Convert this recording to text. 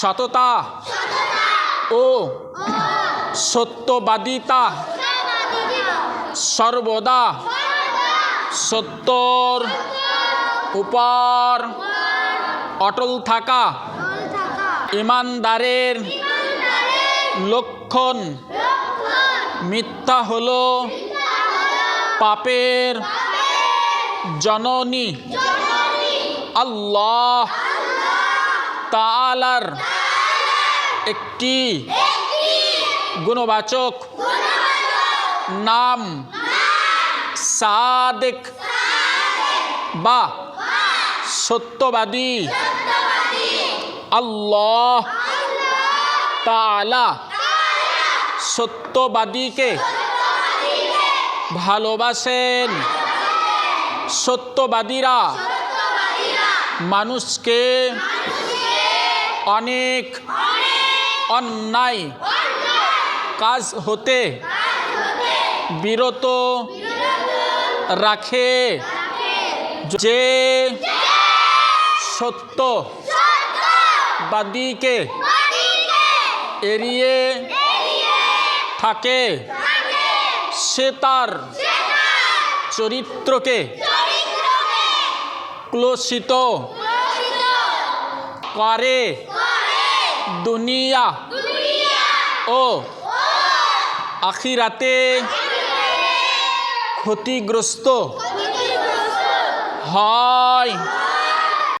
সততা ও সত্যবাদিতা সর্বদা সত্যর উপর অটল থাকা ইমানদারের লক্ষণ। মিথ্যা হলো পাপের জননী। আল্লাহ তাআলার একটি গুণবাচক নাম সাদিক বা সত্যবাদী। আল্লাহ তাআলা সত্যবাদীকে ভালোবাসেন। সত্যবাদীরা মানুষকে অনেক অন্যায় কাজ হতে বিরত রাখে। যে সত্যবাদীকে এড়িয়ে থাকে সে তার চরিত্রকে কলুষিত করে, দুনিয়া ও আখিরাতে ক্ষতিগ্রস্ত হয়।